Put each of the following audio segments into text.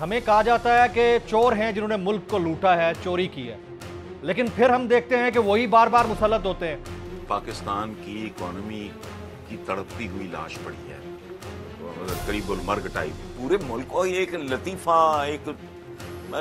ہمیں کہا جاتا ہے کہ چور ہیں جنہوں نے ملک کو لوٹا ہے, چوری کی ہے, لیکن پھر ہم دیکھتے ہیں کہ وہی بار بار مسلط ہوتے ہیں. پاکستان کی اکانومی کی تڑپتی ہوئی لاش پڑی ہے, قریب المرگ ٹائپ. پورے ملک کو ایک لطیفہ, ایک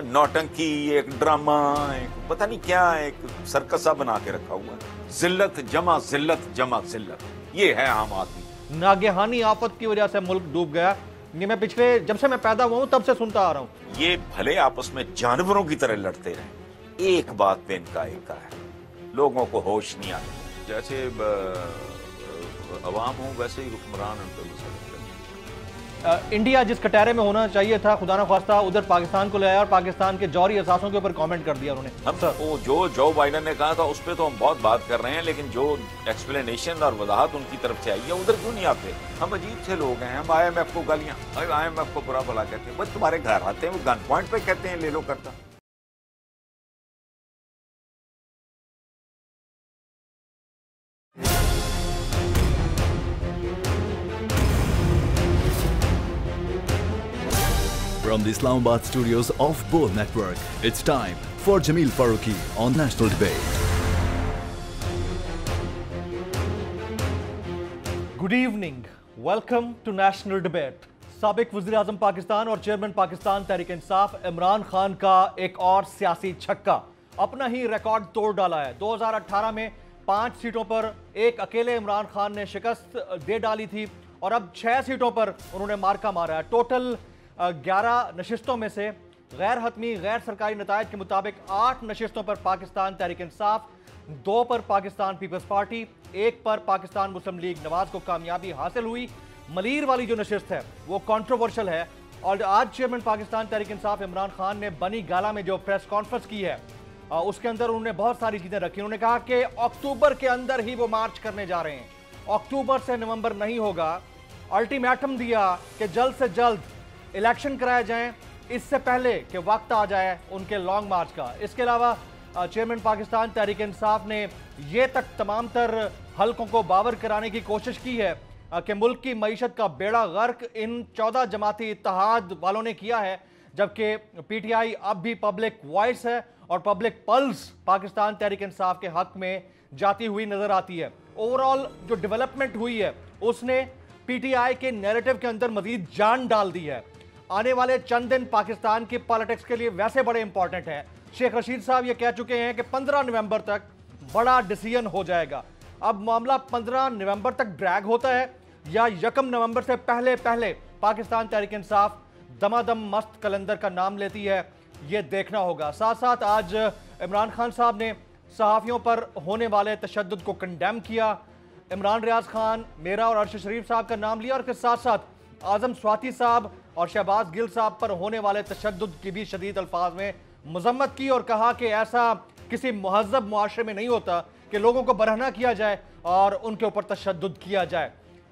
نوٹنکی, ایک ڈرامہ, ایک پتہ نہیں کیا, ایک سرکس سا بنا کے رکھا ہوا ہے. ذلت جمع ذلت جمع ذلت, یہ ہے عام آدمی. ناگہانی آفت کی وجہ سے ملک ڈوب گیا. یہ میں پچھلے جب سے میں پیدا ہوا ہوں تب سے سنتا آ رہا ہوں. یہ بھلے آپس میں جانوروں کی طرح لڑتے رہیں, ایک بات پہ ان کا ایک کا ہے, لوگوں کو ہوش نہیں آتا. جیسے عوام ہوں ویسے ہی حکمران ان پہ مسلط. انڈیا جس کٹہرے میں ہونا چاہیے تھا خدا نخواستہ ادھر پاکستان کو لے آیا اور پاکستان کے جوہری اثاثوں کے اوپر کامنٹ کر دیا انہوں نے. ہم جو بائیڈن نے کہا تھا اس پہ تو ہم بہت بات کر رہے ہیں, لیکن جو ایکسپلینیشن اور وضاحت ان کی طرف سے آئی ہے ادھر کیوں نہیں آتے؟ ہم عجیب سے لوگ ہیں. ہم IMF کو گالیاں, IMF کو برا بھلا کہتے ہیں, بس تمہارے گھر آتے ہیں وہ گن پوائنٹ پہ کہتے ہیں لے لو کرتا. From the Islamabad studios of Bol Network, it's time for Jameel Farooqi on National Debate. Good evening. Welcome to National Debate. سابق وزیر اعظم پاکستان اور چیئرمین پاکستان تحریک انصاف عمران خان کا ایک اور سیاسی چھکا اپنا ہی ریکارڈ توڑ ڈالا ہے. 2018 میں 5 سیٹوں پر ایک اکیلے عمران خان نے شکست دے ڈالی تھی اور اب 6 سیٹوں پر انہوں نے مارکا مارا ہے. ٹوٹل 11 نشستوں میں سے غیر حتمی غیر سرکاری نتائج کے مطابق 8 نشستوں پر پاکستان تحریک انصاف, 2 پر پاکستان پیپلز پارٹی, 1 پر پاکستان مسلم لیگ نواز کو کامیابی حاصل ہوئی. ملیر والی جو نشست ہے وہ کنٹروورشل ہے اور آج چیئرمین پاکستان تحریک انصاف عمران خان نے بنی گالا میں جو پریس کانفرنس کی ہے اس کے اندر انہوں نے بہت ساری چیزیں رکھی. انہوں نے کہا کہ اکتوبر کے اندر ہی وہ مارچ کرنے جا رہے ہیں, اکتوبر سے نومبر نہیں ہوگا. الٹیمیٹم دیا کہ جلد سے جلد الیکشن کرائے جائیں اس سے پہلے کہ وقت آ جائے ان کے لانگ مارچ کا. اس کے علاوہ چیئرمین پاکستان تحریک انصاف نے یہ تک تمام تر حلقوں کو باور کرانے کی کوشش کی ہے کہ ملک کی معیشت کا بیڑا غرق ان 14 جماعتی اتحاد والوں نے کیا ہے, جبکہ PTI اب بھی پبلک وائس ہے اور پبلک پلس پاکستان تحریک انصاف کے حق میں جاتی ہوئی نظر آتی ہے. اوورال جو ڈیولپمنٹ ہوئی ہے اس نے PTI کے نیریٹو کے اندر مزید جان ڈال دی ہے. آنے والے چند دن پاکستان کی پالیٹکس کے لیے ویسے بڑے امپورٹنٹ ہیں. شیخ رشید صاحب یہ کہہ چکے ہیں کہ 15 نومبر تک بڑا ڈیسیژن ہو جائے گا. اب معاملہ 15 نومبر تک ڈریگ ہوتا ہے یا 1 نومبر سے پہلے پاکستان تحریک انصاف دمادم مست کلندر کا نام لیتی ہے, یہ دیکھنا ہوگا. ساتھ ساتھ آج عمران خان صاحب نے صحافیوں پر ہونے والے تشدد کو کنڈیم کیا. عمران ریاض خان, میرا اور ارشد شریف صاحب کا نام لیا اور کے ساتھ ساتھ اعظم سواتی صاحب اور شہباز گل صاحب پر ہونے والے تشدد کی بھی شدید الفاظ میں مذمت کی اور کہا کہ ایسا کسی مہذب معاشرے میں نہیں ہوتا کہ لوگوں کو برہنہ کیا جائے اور ان کے اوپر تشدد کیا جائے.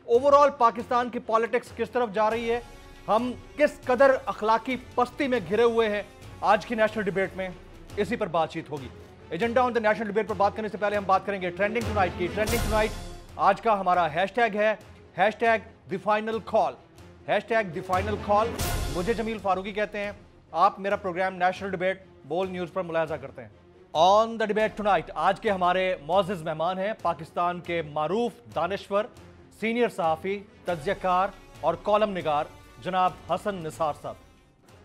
اوورال پاکستان کی پالیٹکس کس طرف جا رہی ہے, ہم کس قدر اخلاقی پستی میں گھرے ہوئے ہیں, آج کی نیشنل ڈیبیٹ میں اسی پر بات چیت ہوگی. ایجنڈا آن دا نیشنل ڈیبیٹ پر بات کرنے سے پہلے ہم بات کریں گے ٹرینڈنگ ٹونائٹ کی. ٹرینڈنگ ٹونائٹ آج کا ہمارا ہیش ٹیگ ہے #the final call. #The final call. مجھے جمیل فاروقی کہتے ہیں, آپ میرا پروگرام نیشنل ڈیبیٹ بول نیوز پر ملاحظہ کرتے ہیں. آن دا ڈیبیٹ ٹونائٹ آج کے ہمارے معزز مہمان ہیں پاکستان کے معروف دانشور, سینئر صحافی, تجزیہ کار اور کالم نگار جناب حسن نثار صاحب.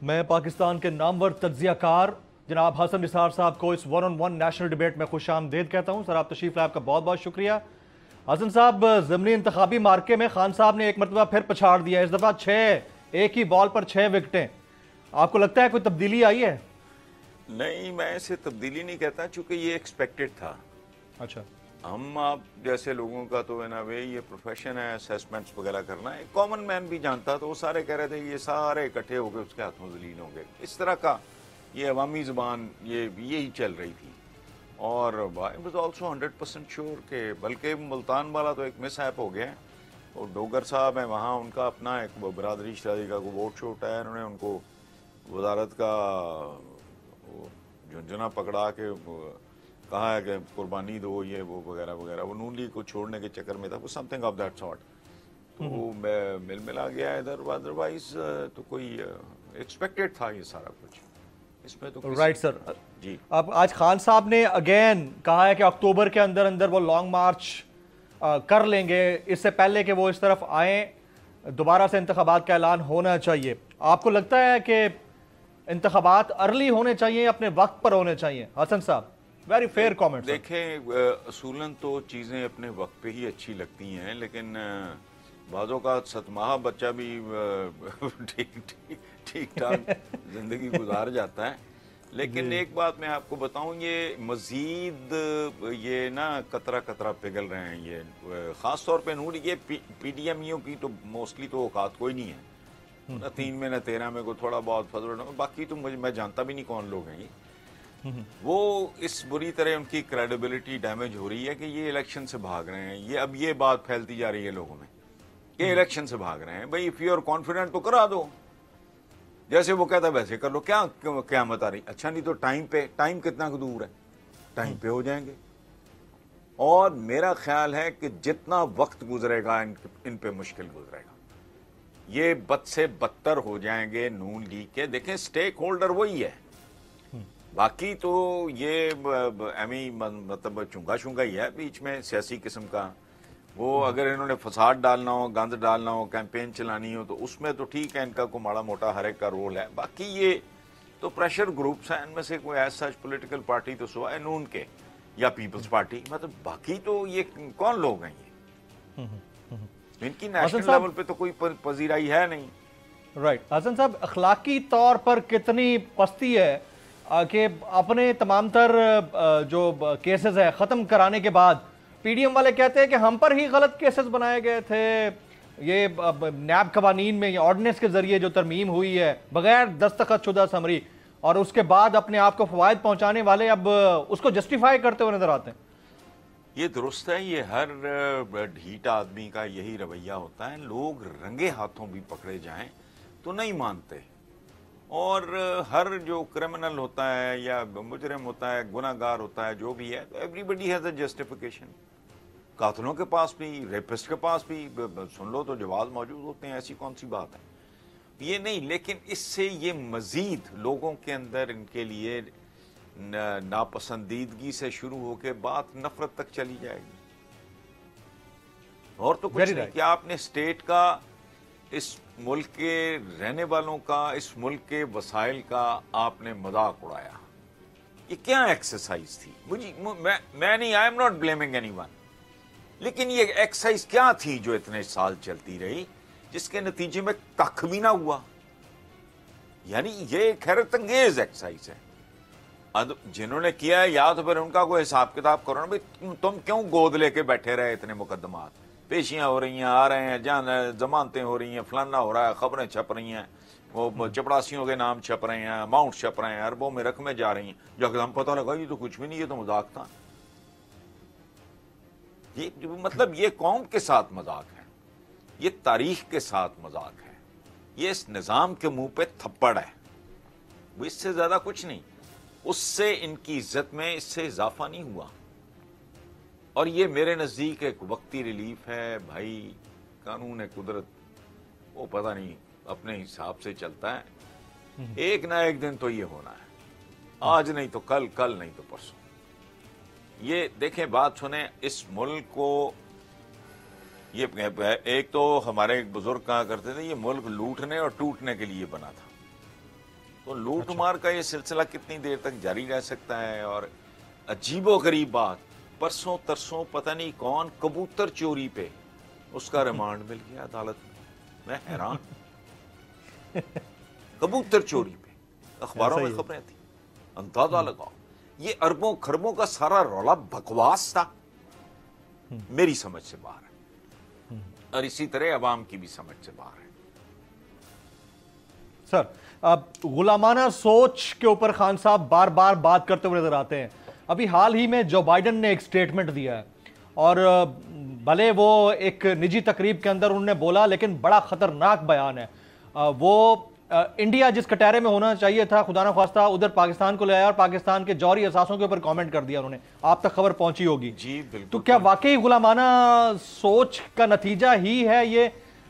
میں پاکستان کے نامور تجزیہ کار جناب حسن نثار صاحب کو اس 1-on-1 نیشنل ڈیبیٹ میں خوش آمدید کہتا ہوں. سر آپ تشریف لائے, آپ کا بہت بہت شکریہ. حسن صاحب, ضمنی انتخابی مارکے میں خان صاحب نے ایک مرتبہ پھر پچھاڑ دیا, اس دفعہ 6 ایک ہی بال پر 6 وکٹیں. آپ کو لگتا ہے کوئی تبدیلی آئی ہے؟ نہیں, میں اسے تبدیلی نہیں کہتا چونکہ یہ ایکسپیکٹڈ تھا. اچھا, ہم آپ جیسے لوگوں کا تو یہ پروفیشن ہے اسیسمنٹس وغیرہ کرنا. ایک کامن مین بھی جانتا, تو وہ سارے کہہ رہے تھے یہ سارے اکٹھے ہو کے اس کے ہاتھوں ذلیل ہوں گے. اس طرح کا یہ عوامی زبان یہی چل رہی تھی. اور I was also 100% sure کہ بلکہ ملتان والا تو ایک مس ہیپ ہو گیا ہے. اور ڈوگر صاحب ہیں وہاں, ان کا اپنا ایک برادری شادی کا ووٹ شوٹ ہے, انہوں نے ان کو وزارت کا جھنجھنا پکڑا کے کہا ہے کہ قربانی دو, یہ وہ وغیرہ وغیرہ. وہ نون لیگ کو چھوڑنے کے چکر میں تھا, وہ some thing of that sort. تو وہ مل ملا گیا ادھر. ادروائز تو کوئی ایکسپیکٹڈ تھا یہ سارا کچھ اس میں تو رائٹ سر. جی اب آج خان صاحب نے اگین کہا ہے کہ اکتوبر کے اندر اندر وہ لانگ مارچ کر لیں گے, اس سے پہلے کہ وہ اس طرف آئیں دوبارہ سے انتخابات کا اعلان ہونا چاہیے. آپ کو لگتا ہے کہ انتخابات ارلی ہونے چاہیے, اپنے وقت پر ہونے چاہیے؟ حسن صاحب, ویری فیئر کامنٹ. دیکھیں اصولاً تو چیزیں اپنے وقت پہ ہی اچھی لگتی ہیں, لیکن بعضوں کا 7 ماہ بچہ بھی ٹھیک ٹھاک زندگی گزار جاتا ہے. لیکن ایک بات میں آپ کو بتاؤں, یہ مزید یہ نا قطرہ قطرہ پگھل رہے ہیں یہ, خاص طور پہ نور یہ پی ڈی ایم ایوں کی تو موسٹلی تو اوقات کوئی نہیں ہے, نہ 3 میں نہ 13 میں, کوئی تھوڑا بہت فضل, باقی تو میں جانتا بھی نہیں کون لوگ ہیں یہ. وہ اس بری طرح ان کی کریڈیبلٹی ڈیمیج ہو رہی ہے کہ یہ الیکشن سے بھاگ رہے ہیں. یہ اب یہ بات پھیلتی جا رہی ہے لوگوں میں کہ الیکشن سے بھاگ رہے ہیں. بھائی اف یو آر کانفیڈنٹ تو کرا دو, جیسے وہ کہتا ہے ویسے کر لو, کیا قیامت آ رہی. اچھا نہیں تو ٹائم پہ, ٹائم کتنا دور ہے, ٹائم پہ ہو جائیں گے. اور میرا خیال ہے کہ جتنا وقت گزرے گا ان پہ مشکل گزرے گا, یہ بد سے بدتر ہو جائیں گے نون لیگ کے. دیکھیں سٹیک ہولڈر وہی ہے, باقی تو یہ مطلب چونگا شونگا ہی ہے بیچ میں سیاسی قسم کا. وہ اگر انہوں نے فساد ڈالنا ہو, گند ڈالنا ہو, کیمپین چلانی ہو تو اس میں تو ٹھیک ہے, ان کا کوئی ماڑا موٹا ہر ایک کا رول ہے. باقی یہ تو پریشر گروپس ہیں, ان میں سے کوئی ایز سچ پولیٹیکل پارٹی تو سوائے نون کے یا پیپلز پارٹی, مطلب باقی تو یہ کون لوگ ہیں یہ, ان کی نیشنل لیول پہ تو کوئی پذیرائی ہے نہیں. رائٹ. حسن صاحب, اخلاقی طور پر کتنی پستی ہے کہ اپنے تمام تر جو کیسز ہیں ختم کرانے کے بعد پی ڈی ایم والے کہتے ہیں کہ ہم پر ہی غلط کیسز بنائے گئے تھے, یہ نیب قوانین میں آرڈیننس کے ذریعے جو ترمیم ہوئی ہے بغیر دستخط شدہ سمری, اور اس کے بعد اپنے آپ کو فوائد پہنچانے والے اب اس کو جسٹیفائی کرتے ہوئے نظر آتے ہیں. یہ درست ہے, یہ ہر ڈھیٹ آدمی کا یہی رویہ ہوتا ہے. لوگ رنگے ہاتھوں بھی پکڑے جائیں تو نہیں مانتے, اور ہر جو کرمنل ہوتا ہے یا مجرم ہوتا ہے, گناہ گار ہوتا ہے, جو بھی ہے, تو everybody has a justification. قاتلوں کے پاس بھی, ریپسٹ کے پاس بھی سن لو تو جواز موجود ہوتے ہیں, ایسی کون سی بات ہے یہ نہیں. لیکن اس سے یہ مزید لوگوں کے اندر ان کے لیے ناپسندیدگی سے شروع ہو کے بات نفرت تک چلی جائے گی. اور تو کچھ نہیں کہ آپ نے اسٹیٹ کا, اس ملک کے رہنے والوں کا, اس ملک کے وسائل کا آپ نے مذاق اڑایا. یہ کیا ایکسرسائز تھی؟ میں نہیں, I am not blaming any one, لیکن یہ ایکسرسائز کیا تھی جو اتنے سال چلتی رہی جس کے نتیجے میں کخ بھی نہ ہوا؟ یعنی یہ حیرت انگیز ایکسرسائز ہے. جنہوں نے کیا ہے یا تو پھر ان کا کوئی حساب کتاب کرو نا, بھائی تم کیوں گود لے کے بیٹھے رہے اتنے مقدمات, پیشیاں ہو رہی ہیں, آ رہے ہیں, ضمانتیں ہو رہی ہیں, فلانا ہو رہا ہے, خبریں چھپ رہی ہیں, وہ چپڑاسیوں کے نام چھپ رہے ہیں, اماؤنٹ چھپ رہے ہیں, اربوں میں رقمیں جا رہی ہیں, جو اگر ہم پتہ لگا یہ تو کچھ بھی نہیں, یہ تو مذاق تھا. یہ مطلب یہ قوم کے ساتھ مذاق ہے, یہ تاریخ کے ساتھ مذاق ہے, یہ اس نظام کے منہ پہ تھپڑ ہے, وہ اس سے زیادہ کچھ نہیں. اس سے ان کی عزت میں اس سے اضافہ نہیں ہوا. اور یہ میرے نزدیک ایک وقتی ریلیف ہے بھائی. قانون قدرت وہ پتہ نہیں اپنے حساب سے چلتا ہے, ایک نہ ایک دن تو یہ ہونا ہے, آج نہیں تو کل, کل نہیں تو پرسوں. یہ دیکھیں بات سنیں, اس ملک کو یہ ایک تو ہمارے ایک بزرگ کہا کرتے تھے یہ ملک لوٹنے اور ٹوٹنے کے لیے بنا تھا. تو لوٹ مار کا یہ سلسلہ کتنی دیر تک جاری رہ سکتا ہے؟ اور عجیب و غریب بات, پرسوں ترسوں پتہ نہیں کون کبوتر چوری پہ اس کا ریمانڈ مل گیا عدالت میں. میں حیران, کبوتر چوری پہ اخباروں میں خبریں تھیں. اندازہ لگاؤ, یہ اربوں خربوں کا سارا رولا بکواس تھا, میری سمجھ سے باہر ہے, اور اسی طرح عوام کی بھی سمجھ سے باہر ہے. سر, غلامانہ سوچ کے اوپر خان صاحب بار بار بات کرتے ہوئے نظر آتے ہیں. ابھی حال ہی میں جو بائیڈن نے ایک سٹیٹمنٹ دیا ہے, اور بھلے وہ ایک نجی تقریب کے اندر انہوں نے بولا, لیکن بڑا خطرناک بیان ہے. وہ انڈیا جس کٹہرے میں ہونا چاہیے تھا خدا نخواستہ ادھر پاکستان کو لے آیا, اور پاکستان کے جوہری اثاثوں کے اوپر کامنٹ کر دیا انہوں نے. آپ تک خبر پہنچی ہوگی. جی بالکل. تو کیا واقعی غلامانہ سوچ کا نتیجہ ہی ہے یہ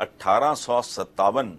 1857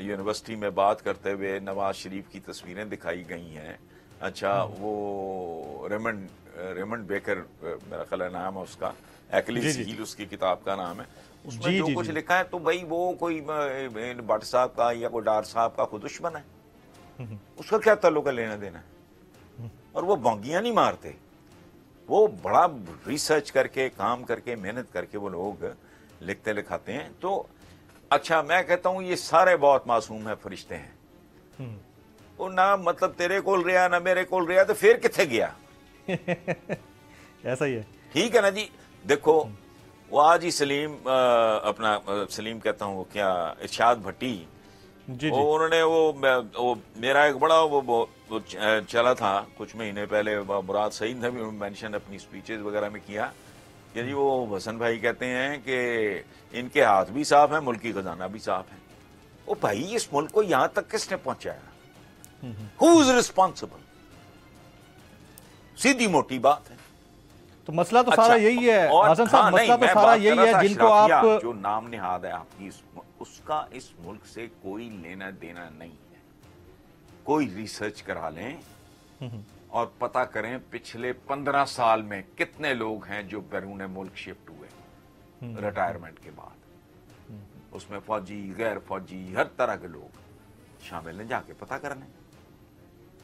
یونیورسٹی میں بات کرتے ہوئے نواز شریف کی تصویریں دکھائی گئی ہیں. اچھا وہ ریمنڈ بیکر میرا خیال نام ہے اس کا, ایکلیس ہیل اس کی کتاب کا نام ہے, اس میں جو کچھ لکھا ہے تو بھائی وہ کوئی بٹ صاحب کا یا کوئی ڈار صاحب کا خود دشمن ہے, اس کا کیا تعلق ہے لینا دینا ہے. اور وہ بانگیاں نہیں مارتے, وہ بڑا ریسرچ کر کے کام کر کے محنت کر کے وہ لوگ لکھتے لکھاتے ہیں. تو اچھا میں کہتا ہوں یہ سارے بہت معصوم ہیں, فرشتے ہیں. وہ نہ مطلب تیرے کول رہا نہ میرے کول رہا, تو پھر کتنے گیا؟ ایسا ہی ہے. ٹھیک ہے نا جی. دیکھو وہ آج ہی سلیم اپنا سلیم کہتا ہوں وہ کیا ارشاد بھٹی, انہوں نے وہ میرا ایک بڑا وہ چلا تھا کچھ مہینے پہلے, مراد سعید نے بھی مینشن اپنی سپیچز وغیرہ میں کیا کہ جی وہ حسن بھائی کہتے ہیں کہ ان کے ہاتھ بھی صاف ہیں, ملکی خزانہ بھی صاف ہے. وہ بھائی اس ملک کو یہاں تک کس نے پہنچایا؟ ہو از ریسپانسبل؟ سیدھی موٹی بات ہے. تو مسئلہ تو سارا یہی ہے حسن صاحب, مسئلہ تو سارا یہی ہے جن کو آپ جو نام نہاد ہے آپ کی, اس کا اس ملک سے کوئی لینا دینا نہیں ہے. کوئی ریسرچ کرا لیں اور پتہ کریں پچھلے 15 سال میں کتنے لوگ ہیں جو بیرون ملک شفٹ ہوئے ریٹائرمنٹ کے بعد. اس میں فوجی, غیر فوجی, ہر طرح کے لوگ شامل ہیں, جا کے پتہ کر لیں.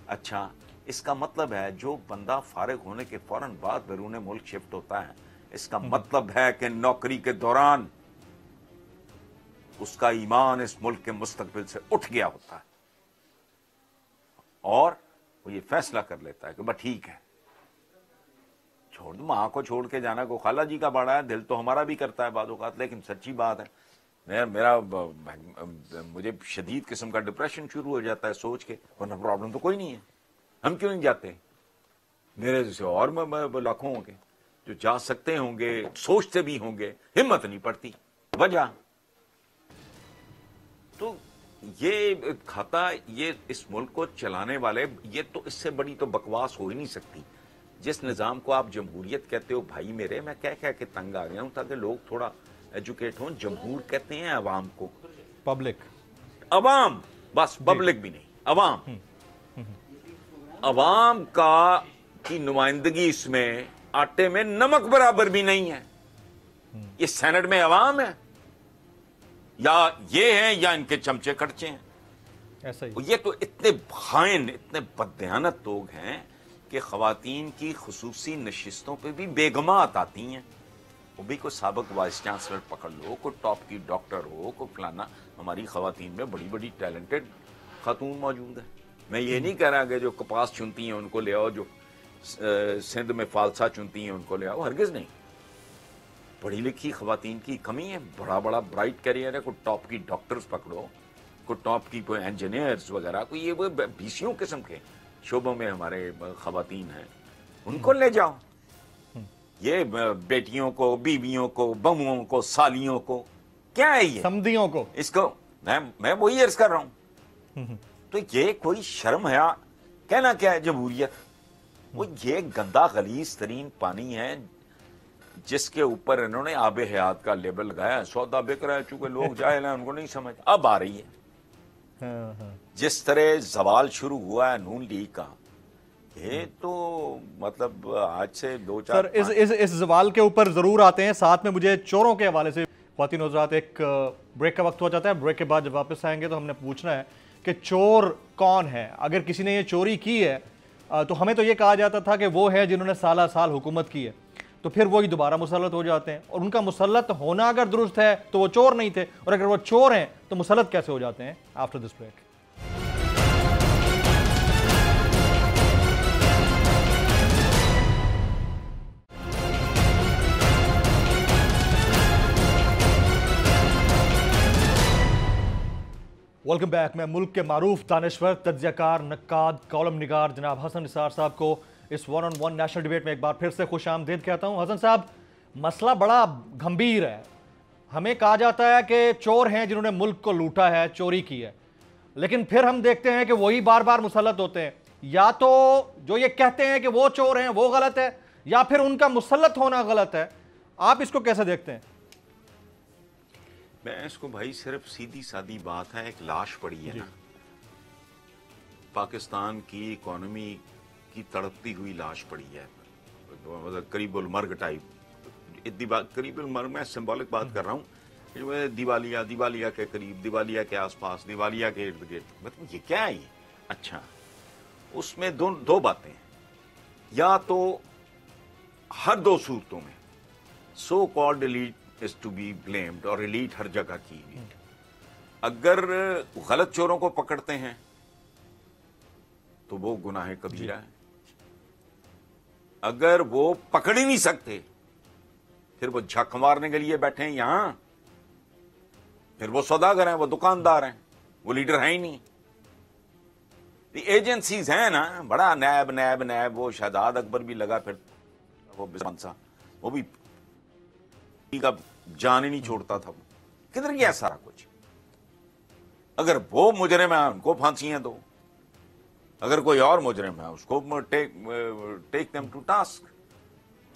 اچھا اس کا مطلب ہے جو بندہ فارغ ہونے کے فوراً بعد بیرون ملک شفٹ ہوتا ہے, اس کا مطلب ہے کہ نوکری کے دوران اس کا ایمان اس ملک کے مستقبل سے اٹھ گیا ہوتا ہے, اور وہ یہ فیصلہ کر لیتا ہے کہ بس ٹھیک ہے چھوڑ دو, ماں کو چھوڑ کے جانا کو خالہ جی کا بڑا ہے, دل تو ہمارا بھی کرتا ہے بعض اوقات, لیکن سچی بات ہے مجھے شدید قسم کا ڈپریشن شروع ہو جاتا ہے سوچ کے, ورنہ پرابلم تو کوئی نہیں ہے, ہم کیوں نہیں جاتے؟ میرے جیسے اور لاکھوں ہوں گے جو جا سکتے ہوں گے, سوچتے بھی ہوں گے, ہمت نہیں پڑتی. وجہ تو یہ کھاتا, یہ اس ملک کو چلانے والے, یہ تو اس سے بڑی تو بکواس ہو ہی نہیں سکتی. جس نظام کو آپ جمہوریت کہتے ہو, بھائی میرے میں کہہ کے تنگ آ گیا ہوں تاکہ لوگ تھوڑا ایجوکیٹ ہوں. جمہور کہتے ہیں عوام کو, پبلک, عوام, بس پبلک بھی نہیں, عوام. عوام کا کی نمائندگی اس میں آٹے میں نمک برابر بھی نہیں ہے. یہ سینٹ میں عوام ہے یا یہ ہیں یا ان کے چمچے کڑچے ہیں. ایسا ہی. یہ تو اتنے خائن, اتنے بددیانت لوگ ہیں کہ خواتین کی خصوصی نشستوں پہ بھی بیگمات آتی ہیں. وہ بھی کوئی سابق وائس چانسلر پکڑ لو, کوئی ٹاپ کی ڈاکٹر ہو, کوئی فلانا. ہماری خواتین میں بڑی بڑی ٹیلنٹڈ خاتون موجود ہیں. میں یہ نہیں کہہ رہا کہ جو کپاس چنتی ہیں ان کو لے آؤ, جو سندھ میں فالسا چنتی ہیں ان کو لے آؤ, ہرگز نہیں. پڑھی لکھی خواتین کی کمی ہے, بڑا بڑا برائٹ کیریئر ہے. کوئی ٹاپ کی ڈاکٹرز پکڑو, کوئی ٹاپ کی کوئی انجینئرز وغیرہ, کوئی یہ بیسیوں قسم کے شعبوں میں ہمارے خواتین ہیں, ان کو لے جاؤ. یہ بیٹیوں کو, بیویوں کو, بہوؤں کو, سالیوں کو, کیا ہے یہ سمدھیوں کو, اس کو میں وہی عرض کر رہا ہوں. تو یہ کوئی شرم ہے کہنا کیا ہے جمہوریت؟ وہ یہ گندا غلیظ ترین پانی ہے جس کے اوپر انہوں نے آب حیات کا لیبل لگایا ہے. سودا بک رہا ہے, چونکہ لوگ جاہل ہیں ان کو نہیں سمجھ. اب آ رہی ہے جس طرح زوال شروع ہوا ہے نون لیگ کا, یہ تو مطلب آج سے 2-4 اس زوال کے اوپر ضرور آتے ہیں. ساتھ میں مجھے چوروں کے حوالے سے خواتین حضرات ایک بریک کا وقت ہو جاتا ہے. بریک کے بعد جب واپس آئیں گے تو ہم نے پوچھنا ہے کہ چور کون ہے. اگر کسی نے یہ چوری کی ہے تو ہمیں تو یہ کہا جاتا تھا کہ وہ ہے جنہوں نے سالہ سال حکومت کی ہے, تو پھر وہی دوبارہ مسلط ہو جاتے ہیں. اور ان کا مسلط ہونا اگر درست ہے تو وہ چور نہیں تھے, اور اگر وہ چور ہیں تو مسلط کیسے ہو جاتے ہیں؟ After this break. Welcome back. میں ملک کے معروف دانشور, تجزیہ کار, نقاد, کالم نگار جناب حسن نثار صاحب کو اس 1-on-1 نیشنل ڈیبیٹ میں ایک بار پھر سے خوش آمدید کہتا ہوں. حسن صاحب, مسئلہ بڑا گھمبیر ہے. ہمیں کہا جاتا ہے کہ چور ہیں جنہوں نے ملک کو لوٹا ہے, چوری کی ہے, لیکن پھر ہم دیکھتے ہیں کہ وہی بار بار مسلط ہوتے ہیں. یا تو جو یہ کہتے ہیں کہ وہ چور ہیں وہ غلط ہے, یا پھر ان کا مسلط ہونا غلط ہے. آپ اس کو کیسے دیکھتے ہیں؟ میں اس کو بھائی صرف سیدھی سادی بات ہے، ایک لاش پڑی ہے نا پاکستان کی اکانومی کی تڑپتی ہوئی لاش پڑی ہے، مطلب قریب المرگ ٹائپ، قریب المرگ میں سمبولک بات کر رہا ہوں، دیوالیہ کے قریب، دیوالیہ کے آس پاس، دیوالیہ کے ارد گرد، مطلب یہ کیا ہے یہ؟ اچھا اس میں دو باتیں ہیں، یا تو ہر دو صورتوں میں so called elite is to be blamed, اور ایلیٹ ہر جگہ کی ایلیٹ، اگر غلط چوروں کو پکڑتے ہیں تو وہ گناہ کبیرہ ہے، اگر وہ پکڑ ہی نہیں سکتے پھر وہ جھک مارنے کے لیے بیٹھے ہیں یہاں، پھر وہ سوداگر ہیں، وہ دکاندار ہیں، وہ لیڈر ہیں ہی نہیں۔ ایجنسیز ہیں نا، بڑا نیب، وہ شہزاد اکبر بھی لگا، پھر وہ بسمنسا، وہ بھی کا جان ہی نہیں چھوڑتا تھا، وہ کدھر گیا سارا کچھ؟ اگر وہ مجرم ہے ان کو پھانسیاں دو، اگر کوئی اور مجرم ہے اس کو ٹیک دیم ٹو ٹاسک۔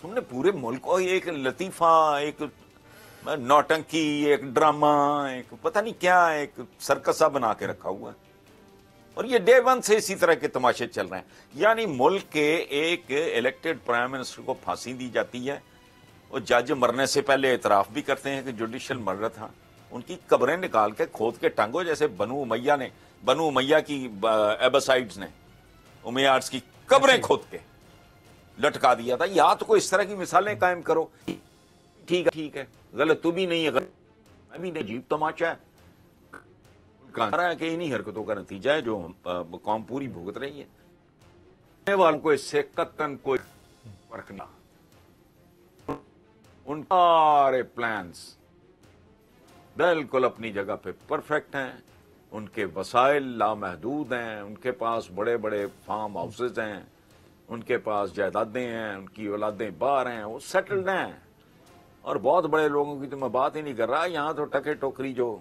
تم نے پورے ملک کو ایک لطیفہ، ایک نوٹنکی، ایک ڈرامہ، ایک پتہ نہیں کیا، ایک سرکسا بنا کے رکھا ہوا ہے، اور یہ ڈے ون سے اسی طرح کے تماشے چل رہے ہیں۔ یعنی ملک کے ایک الیکٹڈ پرائم منسٹر کو پھانسی دی جاتی ہے، اور جج مرنے سے پہلے اعتراف بھی کرتے ہیں کہ جوڈیشل مرڈر تھا، ان کی قبریں نکال کے کھود کے ٹانگو، جیسے بنو امیہ کی ایبسائڈز نے امیاڈز کی قبریں کھود کے لٹکا دیا تھا۔ یا تو کوئی اس طرح کی مثالیں قائم کرو، ٹھیک ہے، غلط تو بھی نہیں ہے، میں بھی نہیں، عجیب تماشا ہے کہ انہی حرکتوں کا نتیجہ ہے جو قوم پوری بھگت رہی ہے۔ والوں کو اس سے قطعاً کوئی فرق نہ، ان سارے پلانز بالکل اپنی جگہ پہ پرفیکٹ ہیں، ان کے وسائل لامحدود ہیں، ان کے پاس بڑے بڑے فارم ہاؤسز ہیں، ان کے پاس جائیدادیں ہیں، ان کی اولادیں باہر ہیں، وہ سیٹلڈ ہیں، اور بہت بڑے لوگوں کی تو میں بات ہی نہیں کر رہا، یہاں تو ٹکے ٹوکری جو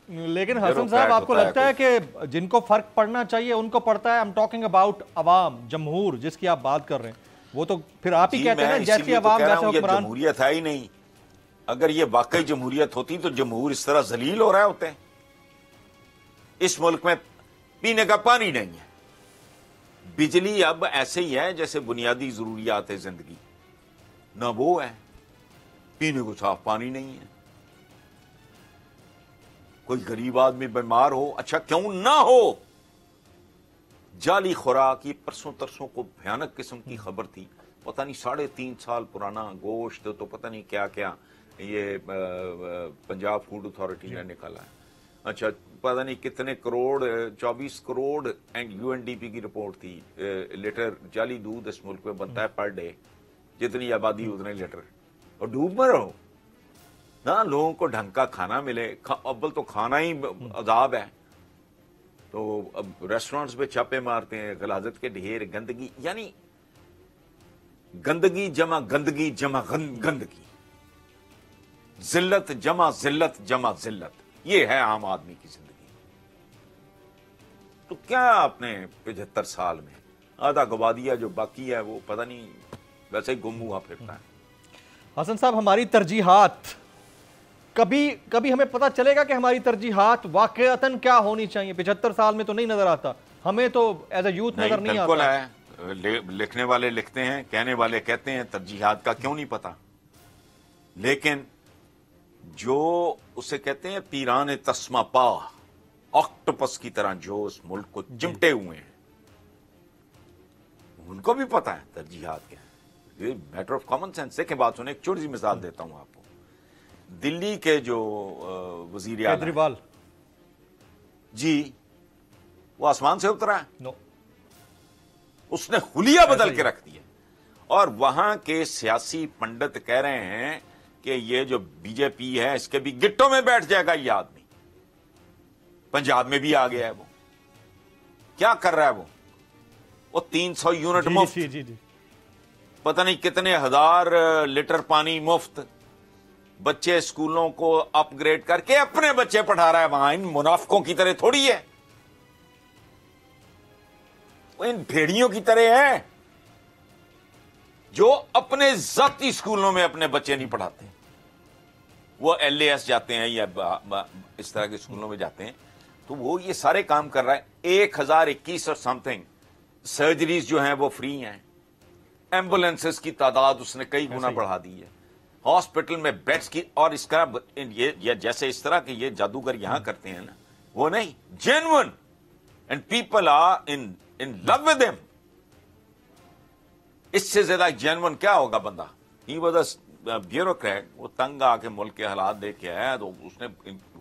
لیکن حسن صاحب آپ کو لگتا ہے کہ جن کو فرق پڑنا چاہیے ان کو پڑتا ہے؟ I'm talking about عوام، جمہور جس کی آپ بات کر رہے ہیں، وہ تو پھر آپ ہی کہتے ہیں نا جیسی عوام جیسے حکمران۔ جمہوریت ہے ہی نہیں، اگر یہ واقعی جمہوریت ہوتی تو جمہور اس طرح ذلیل ہو رہے ہوتے ہیں۔ اس ملک میں پینے کا پانی نہیں ہے، بجلی اب ایسے ہی ہے جیسے بنیادی ضروریات زندگی، نہ وہ ہے، پینے کو صاف پانی نہیں ہے، کوئی غریب آدمی بیمار ہو، اچھا کیوں نہ ہو، جعلی خوراک، یہ پرسوں ترسوں کو بھیانک قسم کی خبر تھی، پتہ نہیں 3.5 سال پرانا گوشت تو پتہ نہیں کیا کیا یہ پنجاب فوڈ اتھارٹی نے نکالا ہے، اچھا پتہ نہیں کتنے کروڑ، 24 کروڑ UNDP کی رپورٹ تھی، لیٹر جعلی دودھ اس ملک میں بنتا ہے پر ڈے، جتنی آبادی اتنے لیٹر، اور ڈوب میں رہو نہ، لوگوں کو ڈھنگ کا کھانا ملے، اول تو کھانا ہی عذاب ہے، تو اب ریسٹورانٹس پہ چھاپے مارتے ہیں، غلاظت کے ڈھیر، گندگی، یعنی گندگی جمع گندگی جمع گندگی، ذلت جمع ذلت جمع ذلت، یہ ہے عام آدمی کی زندگی۔ تو کیا اپنے 75 سال میں آدھا گوا دیا، جو باقی ہے وہ پتہ نہیں ویسے ہی گم ہوا پھرتا ہے۔ حسن صاحب، ہماری ترجیحات کبھی ہمیں پتہ چلے گا کہ ہماری ترجیحات واقعتاً کیا ہونی چاہیے؟ 75 سال میں تو نہیں نظر آتا ہمیں، تو ایز اے یوتھ نظر نہیں آتا۔ بالکل ہے، لکھنے والے لکھتے ہیں، کہنے والے کہتے ہیں، ترجیحات کا کیوں نہیں پتا، لیکن جو اسے کہتے ہیں پیران تسمہ پا، آکٹوپس کی طرح جو اس ملک کو چمٹے ہوئے ہیں، ان کو بھی پتا ہے ترجیحات کیا ہے، یہ میٹر آف کامن سینس۔ دیکھیں بات سنیں، ایک چھوٹی سی مثال دیتا ہوں آپ کو، دلی کے جو وزیر اعلیٰ کیجریوال جی، وہ آسمان سے اترا ہے؟ نو، اس نے حلیہ بدل کے رکھ دیا، اور وہاں کے سیاسی پنڈت کہہ رہے ہیں کہ یہ جو بی جے پی ہے اس کے بھی گٹوں میں بیٹھ جائے گا یہ آدمی۔ پنجاب میں بھی آ گیا ہے، وہ کیا کر رہا ہے؟ وہ 300 یونٹ مفت، پتہ نہیں کتنے ہزار لیٹر پانی مفت، بچے اسکولوں کو اپ گریڈ کر کے اپنے بچے پڑھا رہا ہے وہاں، ان منافقوں کی طرح تھوڑی ہے، وہ ان بھیڑیوں کی طرح ہے جو اپنے ذاتی اسکولوں میں اپنے بچے نہیں پڑھاتے، وہ LAS جاتے ہیں یا اس طرح کے اسکولوں میں جاتے ہیں تو وہ یہ سارے کام کر رہا ہے. 1021 اور سم تھنگ سرجریز جو ہیں وہ فری ہیں. ایمبولینسز کی تعداد اس نے کئی گنا بڑھا دی ہے. ہاسپٹل میں بیڈز کی, اور اس کا یہ جیسے اس طرح کے یہ جادوگر یہاں کرتے ہیں نا, وہ نہیں, genuine, and people are in love with ہم. اس سے زیادہ جینون کیا ہوگا بندہ؟ He was a bureaucrat. وہ تنگ آ کے ملک کے حالات دیکھ کے آیا تو اس نے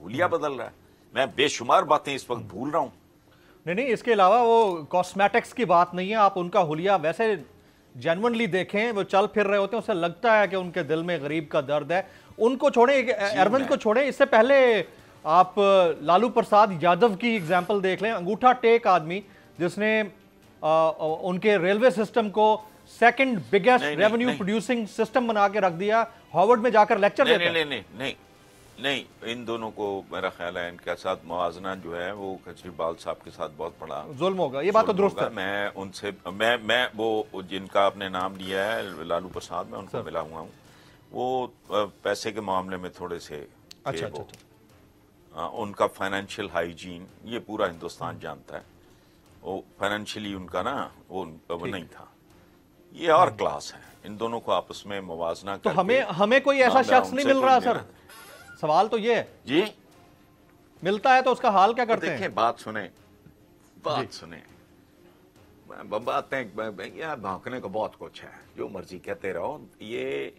حلیہ بدل رہا ہے. میں بے شمار باتیں اس وقت بھول رہا ہوں. نہیں, اس کے علاوہ وہ کاسمیٹکس کی بات نہیں ہے. آپ ان کا حلیہ ویسے جینونلی دیکھیں, وہ چل پھر رہے ہوتے ہیں, اسے لگتا ہے کہ ان کے دل میں غریب کا درد ہے. ان کو چھوڑیں, ارون کو چھوڑیں, اس سے پہلے آپ لالو پرساد یادو کی اگزامپل دیکھ لیں. انگوٹھا ٹیک آدمی جس نے ان کے ریلوے سسٹم کو second biggest revenue producing system بنا کے رکھ دیا. ہارورڈ میں جا کر لیکچر دیتا ہے. نہیں, ان دونوں کو میرا خیال ہے ان کے ساتھ موازنہ جو ہے وہ کیجریوال صاحب کے ساتھ بہت بڑا ظلم ہوگا. یہ بات تو درست ہے. میں ان سے میں وہ جن کا آپ نے نام لیا ہے لالو پرساد, میں ان کو ملا ہوا ہوں. وہ پیسے کے معاملے میں تھوڑے سے ان کا فائنینشیل ہائیجین یہ پورا ہندوستان جانتا ہے. وہ فائنینشیلی ان کا نا وہ نہیں تھا. یہ اور کلاس ہے. ان دونوں کو آپس میں موازنہ تو ہمیں کوئی ایسا شخص نہیں مل رہا سر. سوال تو یہ ہے جی, ملتا ہے تو اس کا حال کیا کرتے ہیں؟ دیکھیں, بات سنیں. باتیں یار بھونکنے کو بہت کچھ ہے, جو مرضی کہتے رہو. یہ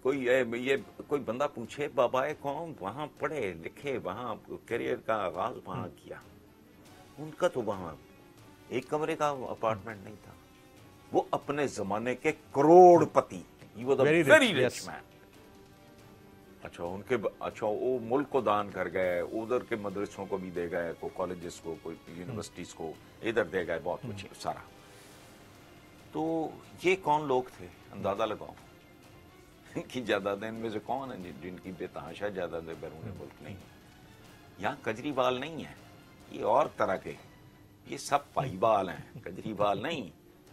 کوئی بندہ پوچھے بابا قوم وہاں پڑھے لکھے, وہاں کیریئر کا آغاز وہاں کیا, ان کا تو وہاں ایک کمرے کا اپارٹمنٹ نہیں تھا. وہ اپنے زمانے کے کروڑ پتی, ویری رچ مین. اچھا وہ ملک کو دان کر گئے, ادھر کے مدرسوں کو بھی دے گئے, کوئی کالجز کو, کوئی یونیورسٹیز کو ادھر دے گئے, بہت کچھ سارا. تو یہ کون لوگ تھے اندازہ لگاؤ. ان کی جائیدادیں ان میں سے کون ہیں جن کی بے تحاشا جائیدادیں بیرون ملک نہیں ہیں؟ یہاں کیجریوال نہیں ہے, یہ اور طرح کے, یہ سب پائی بال ہیں. کیجریوال نہیں,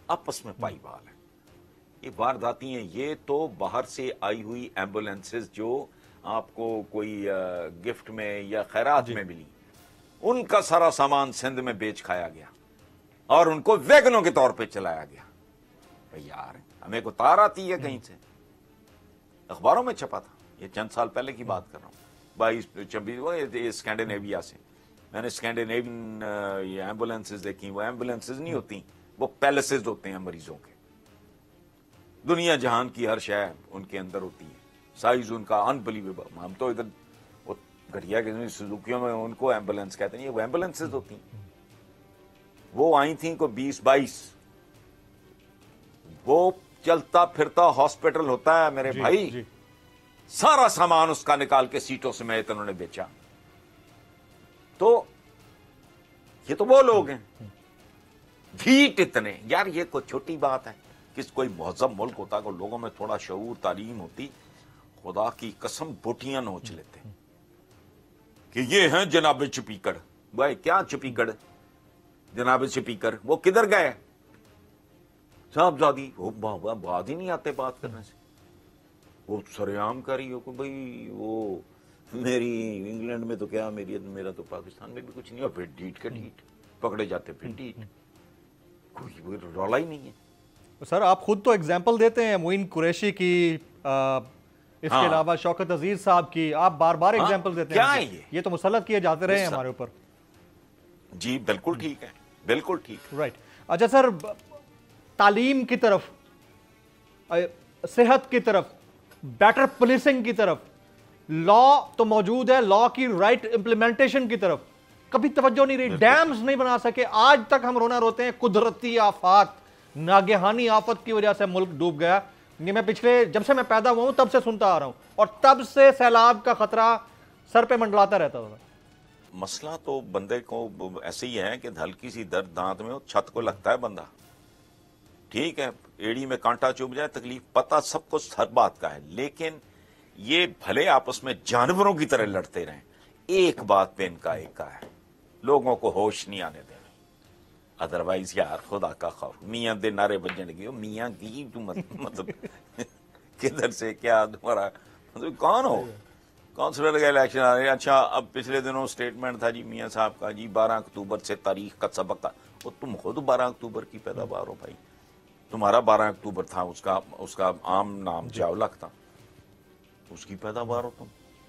آپس میں پائی بال ہیں. یہ وارداتی ہیں. یہ تو باہر سے آئی ہوئی ایمبولینسز جو آپ کو کوئی گفٹ میں یا خیرات میں ملی, ان کا سارا سامان سندھ میں بیچ کھایا گیا اور ان کو ویگنوں کے طور پہ چلایا گیا. بھئی یار ہمیں کو تار آتی ہے کہیں سے, اخباروں میں چھپا تھا. یہ چند سال پہلے کی بات کر رہا ہوں. 22 اسکینڈینیویا سے میں نے اسکینڈینیوین یہ ایمبولینسز دیکھی. وہ ایمبولینسز نہیں ہوتی, وہ پیلسز ہوتے ہیں مریضوں کے. دنیا جہان کی ہر شے ان کے اندر ہوتی ہے. سائز ان کا انبلیویبل. ہم تو ادھر وہ گھٹیا کے سزوکیوں میں ان کو ایمبولینس کہتے ہیں, وہ ایمبولینسز ہوتی ہیں. وہ آئی تھیں کو 20-22. وہ چلتا پھرتا ہاسپٹل ہوتا ہے میرے بھائی. سارا سامان اس کا نکال کے سیٹوں سمیت انہوں نے بیچا. تو یہ تو وہ لوگ ہیں. بھیٹ اتنے یار, یہ کوئی چھوٹی بات ہے. کس کوئی مہذب ملک ہوتا, کوئی لوگوں میں تھوڑا شعور تعلیم ہوتی, خدا کی قسم بوٹیاں نوچ لیتے کہ یہ ہیں جناب چپیکڑ. بھائی کیا چپیکڑ, جناب چپیکڑ وہ کدھر گئے صاحبزادی؟ وہ بات ہی نہیں آتے بات کرنے سے. وہ سریام کر رہی ہو کہ بھائی وہ میری انگلینڈ میں تو کیا, میرا تو پاکستان میں بھی کچھ نہیں ہو. پھر ڈیٹ کے ڈیٹ پکڑے جاتے, پھر ڈیٹ, کوئی رولا ہی نہیں ہے. سر آپ خود تو ایگزامپل دیتے ہیں معین قریشی کی, اس کے علاوہ شوکت عزیز صاحب کی, آپ بار بار ایگزامپل دیتے ہیں. یہ تو مسلط کیے جاتے رہے ہیں ہمارے اوپر. جی بالکل ٹھیک ہے, بالکل ٹھیک. رائٹ. اچھا سر, تعلیم کی طرف, صحت کی طرف, بیٹر پولیسنگ کی طرف, لا تو موجود ہے, لا کی رائٹ امپلیمنٹیشن کی طرف کبھی توجہ نہیں رہی. ڈیمز نہیں بنا سکے. آج تک ہم رونا روتے ہیں. قدرتی آفات, ناگہانی آفت کی وجہ سے ملک ڈوب گیا. یہ میں پچھلے جب سے میں پیدا ہوا ہوں تب سے سنتا آ رہا ہوں, اور تب سے سیلاب کا خطرہ سر پہ منڈلاتا رہتا تھا. مسئلہ تو بندے کو ایسے ہی ہے کہ ہلکی سی درد دانت میں ہو, چھت کو لگتا ہے بندہ, ٹھیک ہے, ایڑی میں کانٹا چبھ جائے, تکلیف پتہ سب کو ہر بات کا ہے. لیکن یہ بھلے آپس میں جانوروں کی طرح لڑتے رہیں, ایک بات پہ ان کا ایک کا ہے, لوگوں کو ہوش نہیں آنے دینا. ادروائز یار خدا کا خوف, میاں دے نعرے بجنے لگے. میاں کی مطلب کدھر سے کیا تمہارا مطلب کون ہو, کونسلر کا الیکشن آ رہے ہیں. اچھا اب پچھلے دنوں سٹیٹمنٹ تھا جی میاں صاحب کا جی 12 اکتوبر سے تاریخ کا سبق کا. وہ تم خود 12 اکتوبر کی پیداوار ہو بھائی. تمہارا 12 اکتوبر تھا, اس کا عام نام جاولک تھا, اس کی پیداوار ہو تم.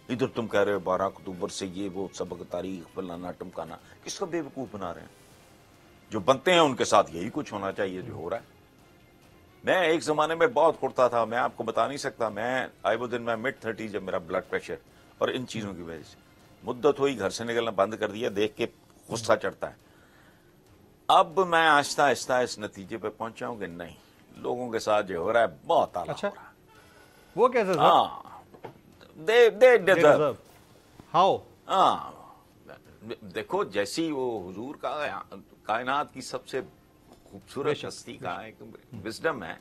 ادھر تم کہہ رہے ہو 12 اکتوبر سے یہ وہ سبق تاریخ فلانا ٹمکانا. کس کا بیوقوف بنا رہے ہیں؟ جو بنتے ہیں ان کے ساتھ یہی کچھ ہونا چاہیے جو ہو رہا ہے. میں ایک زمانے میں بہت کرتا تھا, میں آپ کو بتا نہیں سکتا. میں I was in my mid 30 جب میرا بلڈ پریشر اور ان چیزوں کی وجہ سے مدت ہوئی, گھر سے نکلنا بند کر دیا, دیکھ کے غصہ چڑھتا ہے. اب میں آہستہ آہستہ اس نتیجے پہ پہنچا ہوں کہ نہیں, لوگوں کے ساتھ جو ہو رہا ہے بہت اعلیٰ ہو رہا ہے. وہ کیسے؟ ہاں they deserve. How? ہاں دیکھو جیسی وہ حضور کا کائنات کی سب سے خوبصورت ہستی کا ایک وزڈم ہے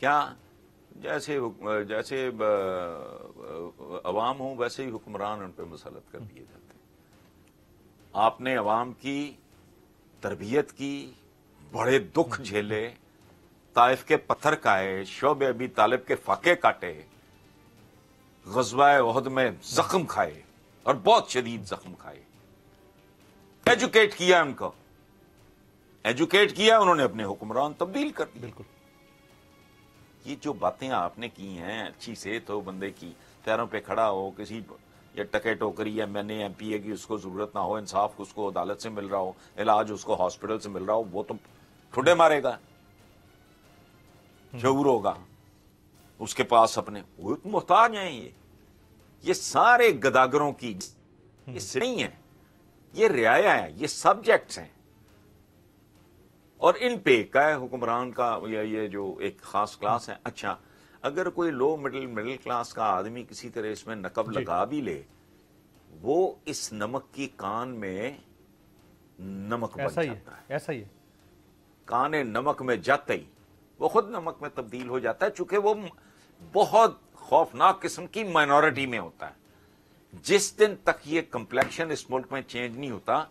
کیا, جیسے عوام ہوں ویسے ہی حکمران ان پہ مسلط کر دیے جاتے ہیں. آپ نے عوام کی تربیت کی, بڑے دکھ جھیلے, طائف کے پتھر کھائے, شعب ابی طالب کے فاقے کاٹے, غزوہ احد میں زخم کھائے اور بہت شدید زخم کھائے. ایجوکیٹ کیا ان کو, ایجوکیٹ کیا, انہوں نے اپنے حکمران تبدیل کر دی. بالکل. یہ جو باتیں آپ نے کی ہیں, اچھی صحت ہو بندے کی, پیروں پہ کھڑا ہو, کسی یا ٹکے ٹوکری یا میں نے ایم پی اے کی اس کو ضرورت نہ ہو, انصاف اس کو عدالت سے مل رہا ہو, علاج اس کو ہاسپٹل سے مل رہا ہو, وہ تو ٹھڈے مارے گا. شعور ہوگا اس کے پاس اپنے, وہ محتاج ہیں. یہ سارے گداگروں کی یہ نہیں ہے, یہ رعایا ہے, یہ سبجیکٹس ہیں. اور ان پہ کا حکمران کا یا یہ جو ایک خاص کلاس ہے. اچھا اگر کوئی لو مڈل کلاس کا آدمی کسی طرح اس میں نقب لگا بھی لے, وہ اس نمک کی کان میں نمک بن جاتا ہے. ایسا ہی ہے. کان نمک میں جاتے ہی وہ خود نمک میں تبدیل ہو جاتا ہے, چونکہ وہ بہت خوفناک قسم کی مائنورٹی میں ہوتا ہے. جس دن تک یہ کمپلیکشن اس ملک میں چینج نہیں ہوتا,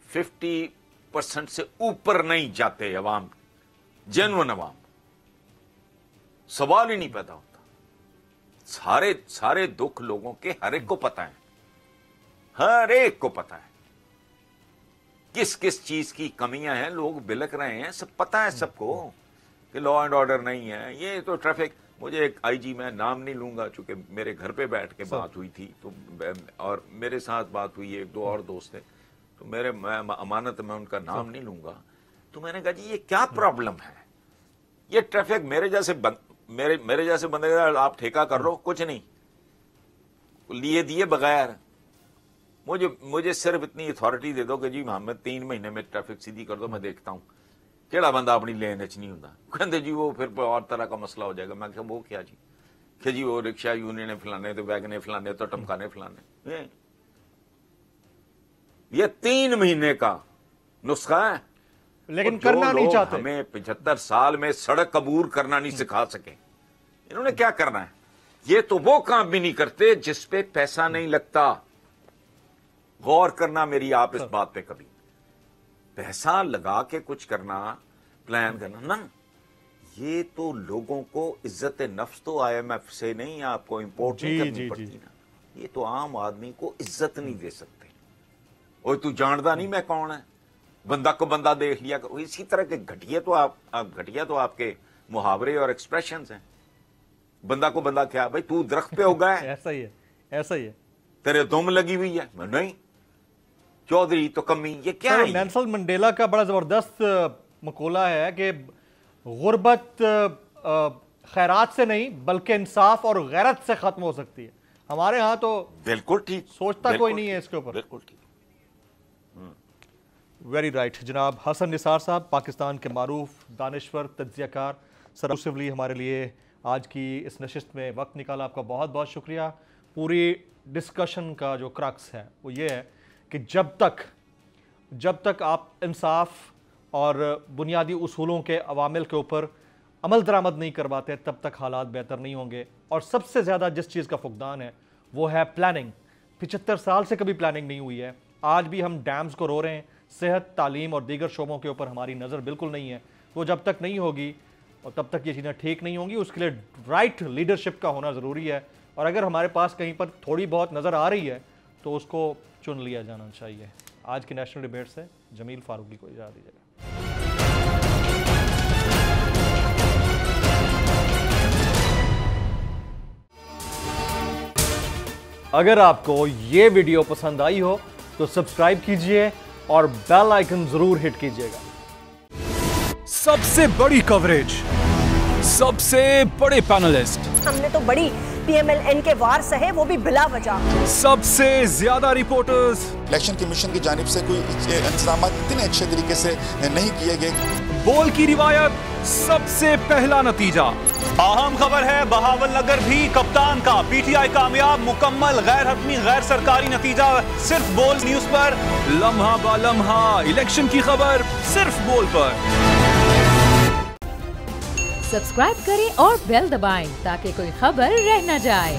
50% سے اوپر نہیں جاتے عوام, جنون عوام, سوال ہی نہیں پیدا ہوتا. سارے دکھ لوگوں کے ہر ایک کو پتا ہے, ہر ایک کو پتا ہے کس کس چیز کی کمیاں ہیں. لوگ بلک رہے ہیں, سب پتا ہے سب کو کہ لا اینڈ آرڈر نہیں ہے. یہ تو ٹریفک, مجھے ایک آئی جی, میں نام نہیں لوں گا چونکہ میرے گھر پہ بیٹھ کے بات ہوئی تھی, تو اور میرے ساتھ بات ہوئی, ایک دو اور دوست تھے, تو میں امانت میں ان کا نام نہیں لوں گا. تو میں نے کہا جی یہ کیا پرابلم ہے, یہ ٹریفک میرے جیسے بندے کا آپ ٹھیکہ کر رہو, کچھ نہیں لیے دیے بغیر. مجھے صرف اتنی اتھارٹی دے دو کہ جی محمد 3 مہینے میں ٹریفک سیدھی کر دو, میں دیکھتا ہوں کیڑا بندہ اپنی لین اچ نہیں ہوتا. کہتے جی وہ پھر اور طرح کا مسئلہ ہو جائے گا. میں کہ وہ کیا جی, کہ جی وہ رکشا یونین فلانے, تو ویگنے فلانے, تو ٹمکانے فلانے. یہ 3 مہینے کا نسخہ ہے, لیکن کرنا نہیں چاہتے. ہمیں 75 سال میں سڑک عبور کرنا نہیں سکھا سکے. انہوں نے کیا کرنا ہے, یہ تو وہ کام بھی نہیں کرتے جس پہ پیسہ نہیں لگتا. غور کرنا میری آپ اس بات پہ, کبھی پیسہ لگا کے کچھ کرنا, پلان کرنا نا, یہ تو لوگوں کو عزت نفس تو IMF سے نہیں آپ کو امپورٹ نہیں کرنی پڑتی نا. یہ تو عام آدمی کو عزت نہیں دے سکتے. اور تو جانتا نہیں میں کون ہے, بندہ کو بندہ دیکھ لیا. اسی طرح کے گھٹیا تو آپ کے محاورے اور ایکسپریشنز ہیں. بندہ کو بندہ کیا بھائی, تو درخت پہ ہوگا ہے, ایسا ہی ہے, ایسا ہی ہے. تیرے دم لگی ہوئی ہے, نہیں چودھری تو کمی. یہ کیا ہے؟ نیلسن منڈیلا کا بڑا زبردست مقولہ ہے کہ غربت خیرات سے نہیں بلکہ انصاف اور غیرت سے ختم ہو سکتی ہے. ہمارے ہاں تو بالکل ٹھیک, سوچتا کوئی نہیں ہے اس کے اوپر. بالکل ٹھیک. Very right. جناب حسن نثار صاحب, پاکستان کے معروف دانشور, تجزیہ کار, سروسولی ہمارے لیے آج کی اس نشست میں وقت نکالا. آپ کا بہت بہت شکریہ. پوری ڈسکشن کا جو کرکس ہے وہ یہ ہے کہ جب تک آپ انصاف اور بنیادی اصولوں کے عوامل کے اوپر عمل درآمد نہیں کرواتے تب تک حالات بہتر نہیں ہوں گے. اور سب سے زیادہ جس چیز کا فقدان ہے وہ ہے پلاننگ. 75 سال سے کبھی پلاننگ نہیں ہوئی ہے. آج بھی ہم ڈیمز کو رو رہے ہیں. صحت, تعلیم اور دیگر شعبوں کے اوپر ہماری نظر بالکل نہیں ہے. وہ جب تک نہیں ہوگی اور تب تک یہ چیزیں ٹھیک نہیں ہوں گی. اس کے لیے رائٹ لیڈرشپ کا ہونا ضروری ہے. اور اگر ہمارے پاس کہیں پر تھوڑی بہت نظر آ رہی ہے تو اس کو چن لیا جانا چاہیے. آج کی نیشنل ڈیبیٹ سے جمیل فاروقی کو اجازت دیجیے گا. اگر آپ کو یہ ویڈیو پسند آئی ہو تو سبسکرائب کیجئے اور بیل آئیکن ضرور ہٹ کیجئے گا. سب سے بڑی کوریج، سب سے بڑے پینلسٹ، ہم نے تو بڑی پی ایم ایل این کے وار سہے، وہ بھی بلا وجہ. سب سے زیادہ رپورٹرز. الیکشن کمیشن کی جانب سے کوئی انتظامات اتنے اچھے طریقے سے نہیں کیے گئے. بول کی روایت، سب سے پہلا نتیجہ. اہم خبر ہے بہاول نگر بھی کپتان کا، پی ٹی آئی کامیاب، مکمل غیر حتمی غیر سرکاری نتیجہ صرف بول نیوز پر. لمحہ با لمحہ الیکشن کی خبر صرف بول پر. سبسکرائب کریں اور بیل دبائیں تاکہ کوئی خبر رہ نہ جائے.